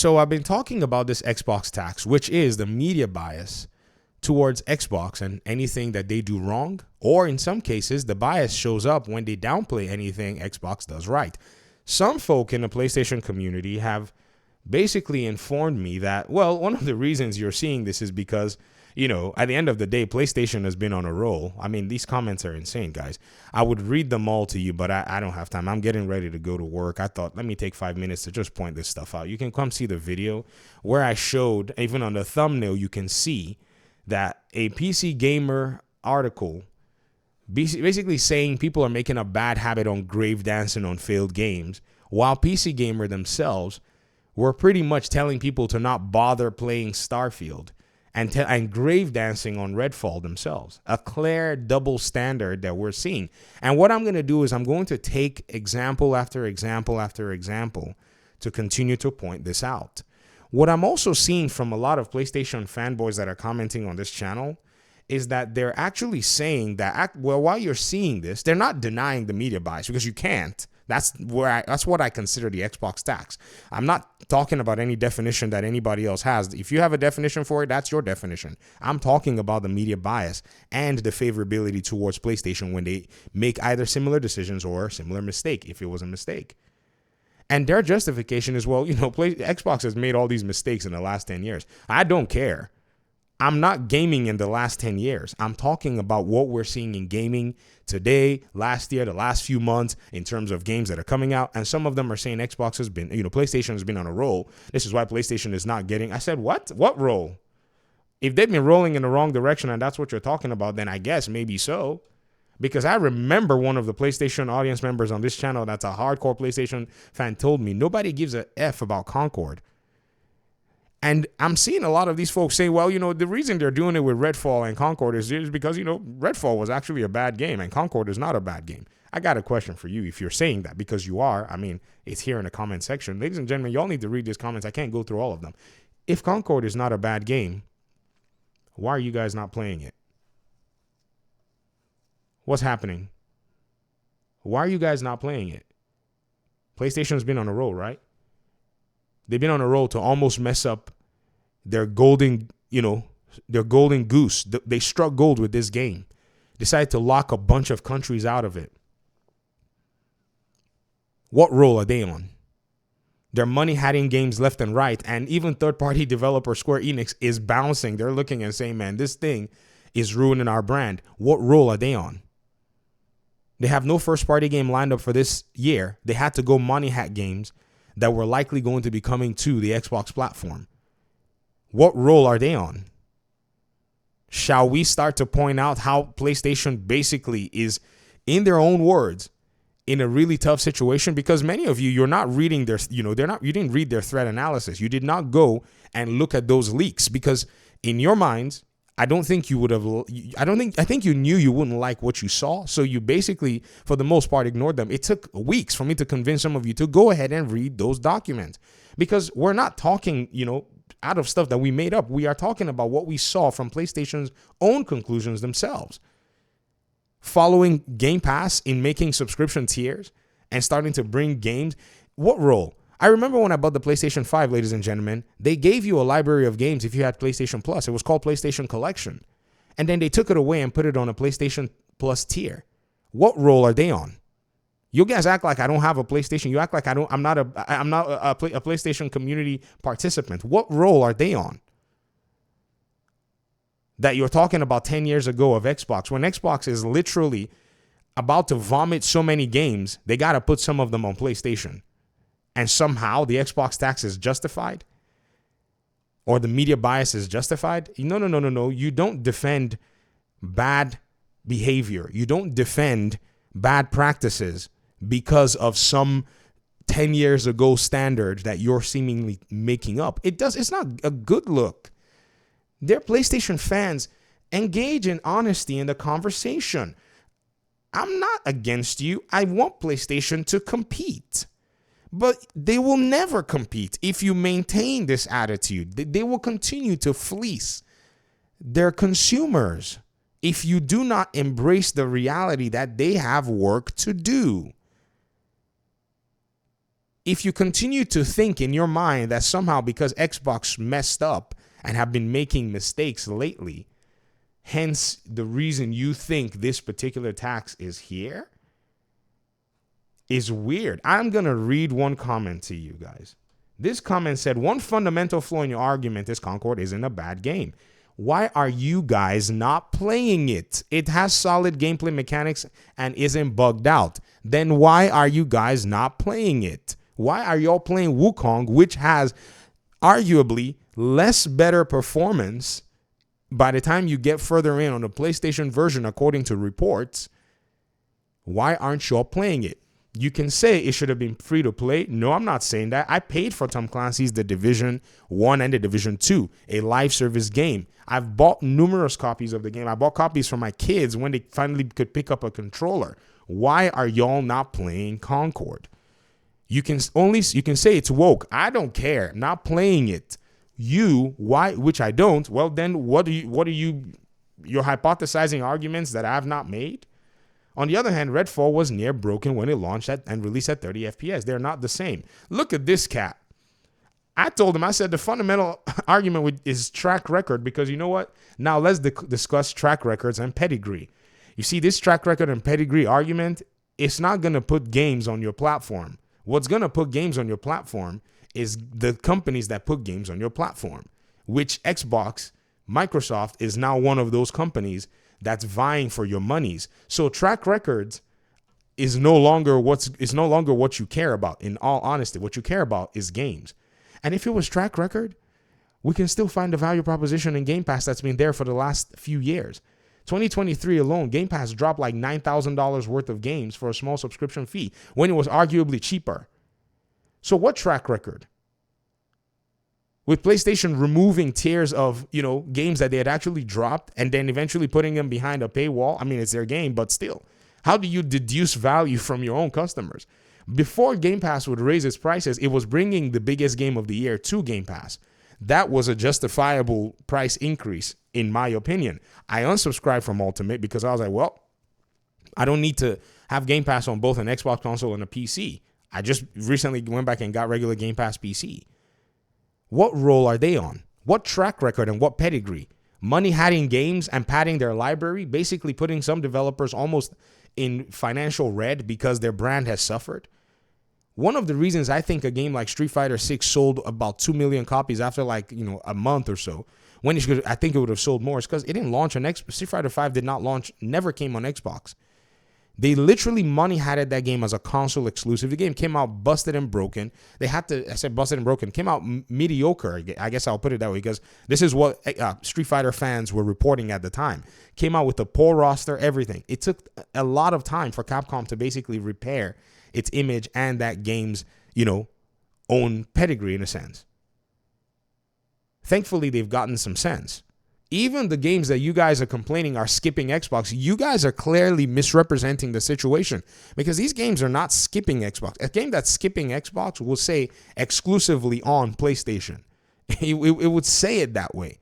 So I've been talking about this Xbox tax, which is the media bias towards Xbox and anything that they do wrong, or in some cases, the bias shows up when they downplay anything Xbox does right. Some folk in the PlayStation community have basically informed me that, well, one of the reasons you're seeing this is because, you know, at the end of the day, PlayStation has been on a roll. I mean, these comments are insane, guys. I would read them all to you, but I don't have time. I'm getting ready to go to work. I thought, let me take 5 minutes to just point this stuff out. You can come see the video where I showed, even on the thumbnail, you can see that a PC Gamer article basically saying people are making a bad habit on grave dancing on failed games, while PC Gamer themselves were pretty much telling people to not bother playing Starfield and grave dancing on Redfall themselves. A clear double standard that we're seeing. And what I'm going to do is I'm going to take example after example after example to continue to point this out. What I'm also seeing from a lot of PlayStation fanboys that are commenting on this channel is that they're actually saying that, well, while you're seeing this, they're not denying the media bias, because you can't. That's what I consider the Xbox tax. I'm not talking about any definition that anybody else has. If you have a definition for it, that's your definition. I'm talking about the media bias and the favorability towards PlayStation when they make either similar decisions or a similar mistake, if it was a mistake. And their justification is, well, you know, Xbox has made all these mistakes in the last 10 years. I don't care. I'm not gaming in the last 10 years. I'm talking about what we're seeing in gaming today, last year, the last few months, in terms of games that are coming out. And some of them are saying Xbox has been, you know, PlayStation has been on a roll. This is why PlayStation is not getting. I said, what? What roll? If they've been rolling in the wrong direction and that's what you're talking about, then I guess maybe so. Because I remember one of the PlayStation audience members on this channel that's a hardcore PlayStation fan told me nobody gives a F about Concord. And I'm seeing a lot of these folks say, well, you know, the reason they're doing it with Redfall and Concord is because, you know, Redfall was actually a bad game and Concord is not a bad game. I got a question for you if you're saying that, because you are. I mean, it's here in the comment section. Ladies and gentlemen, y'all need to read these comments. I can't go through all of them. If Concord is not a bad game, why are you guys not playing it? What's happening? Why are you guys not playing it? PlayStation's been on a roll, right? They've been on a roll to almost mess up their golden, you know, their golden goose. They struck gold with this game. Decided to lock a bunch of countries out of it. What role are they on? They're money hiding games left and right. And even third-party developer Square Enix is bouncing. They're looking and saying, man, this thing is ruining our brand. What role are they on? They have no first-party game lined up for this year. They had to go money hack games that were likely going to be coming to the Xbox platform. What role are they on? Shall we start to point out how PlayStation basically is, in their own words, in a really tough situation? Because many of you, you're not reading their, you know, you didn't read their threat analysis. You did not go and look at those leaks, because in your minds, I think you knew you wouldn't like what you saw. So you basically, for the most part, ignored them. It took weeks for me to convince some of you to go ahead and read those documents, because we're not talking, you know, out of stuff that we made up. We are talking about what we saw from PlayStation's own conclusions themselves. Following Game Pass in making subscription tiers and starting to bring games. What role? I remember when I bought the PlayStation 5, ladies and gentlemen, they gave you a library of games if you had PlayStation Plus. It was called PlayStation Collection. And then they took it away and put it on a PlayStation Plus tier. What role are they on? You guys act like I don't have a PlayStation. You act like I'm not a PlayStation community participant. What role are they on? That you're talking about 10 years ago of Xbox, when Xbox is literally about to vomit so many games, they got to put some of them on PlayStation. And somehow the Xbox tax is justified, or the media bias is justified. No. You don't defend bad behavior. You don't defend bad practices because of some 10 years ago standard that you're seemingly making up. It's not a good look. They're PlayStation fans. Engage in honesty in the conversation. I'm not against you. I want PlayStation to compete. But they will never compete if you maintain this attitude. They will continue to fleece their consumers if you do not embrace the reality that they have work to do. if you continue to think in your mind that somehow because Xbox messed up and have been making mistakes lately, hence the reason you think this particular tax is here, is weird. I'm going to read one comment to you guys. This comment said, one fundamental flaw in your argument is Concord isn't a bad game. Why are you guys not playing it? It has solid gameplay mechanics and isn't bugged out. Then why are you guys not playing it? Why are y'all playing Wukong, which has arguably less better performance by the time you get further in on the PlayStation version, according to reports? Why aren't y'all playing it? You can say it should have been free to play. No, I'm not saying that. I paid for Tom Clancy's The Division 1 and The Division 2, a live service game. I've bought numerous copies of the game. I bought copies for my kids when they finally could pick up a controller. Why are y'all not playing Concord? You can say it's woke. I don't care. Not playing it. Why? Which I don't. Well, then what are you? You're hypothesizing arguments that I have not made. On the other hand, Redfall was near broken when it launched and released at 30 FPS. They're not the same. Look at this cat. I told him, I said the fundamental argument is track record, because you know what? Now let's discuss track records and pedigree. You see, this track record and pedigree argument, it's not going to put games on your platform. What's going to put games on your platform is the companies that put games on your platform, which Xbox, Microsoft is now one of those companies that's vying for your monies. So track records is no longer what you care about. In all honesty, what you care about is games. And if it was track record, we can still find the value proposition in Game Pass that's been there for the last few years. 2023 alone, Game Pass dropped like $9,000 worth of games for a small subscription fee when it was arguably cheaper. So what track record? With PlayStation removing tiers of, games that they had actually dropped and then eventually putting them behind a paywall. I mean, it's their game, but still. How do you deduce value from your own customers? Before Game Pass would raise its prices, it was bringing the biggest game of the year to Game Pass. That was a justifiable price increase, in my opinion. I unsubscribed from Ultimate because I was like, well, I don't need to have Game Pass on both an Xbox console and a PC. I just recently went back and got regular Game Pass PC. What role are they on? What track record and what pedigree? Money hiding games and padding their library, basically putting some developers almost in financial red because their brand has suffered. One of the reasons I think a game like Street Fighter 6 sold about 2 million copies after a month or so, when I think it would have sold more, is because it didn't launch on Xbox. Street Fighter 5 did not launch, never came on Xbox. They literally money hatted that game as a console exclusive. The game came out busted and broken. I said busted and broken, came out mediocre. I guess I'll put it that way, because this is what Street Fighter fans were reporting at the time. Came out with a poor roster, everything. It took a lot of time for Capcom to basically repair its image and that game's, own pedigree in a sense. Thankfully, they've gotten some sense. Even the games that you guys are complaining are skipping Xbox, you guys are clearly misrepresenting the situation, because these games are not skipping Xbox. A game that's skipping Xbox will say exclusively on PlayStation. It would say it that way.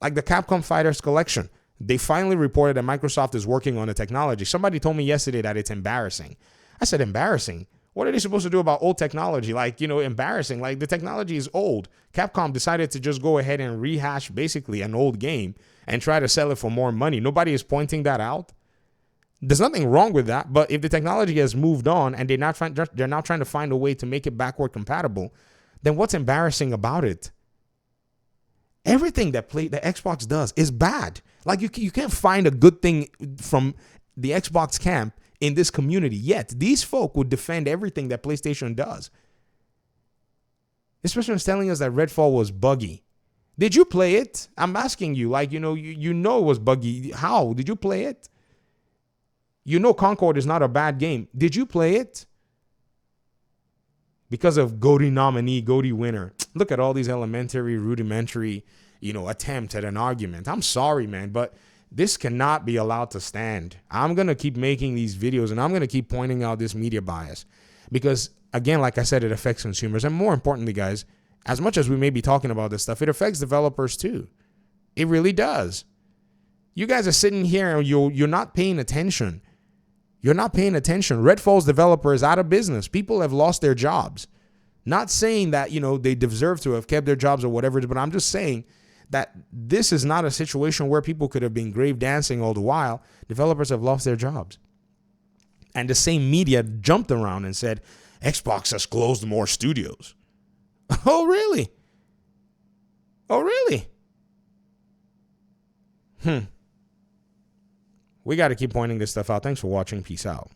Like the Capcom Fighters Collection. They finally reported that Microsoft is working on the technology. Somebody told me yesterday that it's embarrassing. I said, embarrassing? What are they supposed to do about old technology? Embarrassing. Like, the technology is old. Capcom decided to just go ahead and rehash basically an old game and try to sell it for more money. Nobody is pointing that out. There's nothing wrong with that. But if the technology has moved on and they're now trying to find a way to make it backward compatible, then what's embarrassing about it? Everything that Xbox does is bad. Like, you can't find a good thing from the Xbox camp in this community yet. These folk would defend everything that PlayStation does. This person was telling us that Redfall was buggy. Did you play it? I'm asking you, you know it was buggy. How? Did you play it? Concord is not a bad game. Did you play it? Because of GOTY nominee, GOTY winner. Look at all these rudimentary, attempt at an argument. I'm sorry, man, but this cannot be allowed to stand. I'm going to keep making these videos, and I'm going to keep pointing out this media bias because, again, like I said, it affects consumers. And more importantly, guys, as much as we may be talking about this stuff, it affects developers too. It really does. You guys are sitting here and you're not paying attention. You're not paying attention. Redfall's developer is out of business. People have lost their jobs. Not saying that, they deserve to have kept their jobs or whatever, but I'm just saying that this is not a situation where people could have been grave dancing all the while. Developers have lost their jobs. And the same media jumped around and said, Xbox has closed more studios. Oh, really? Oh, really? We got to keep pointing this stuff out. Thanks for watching. Peace out.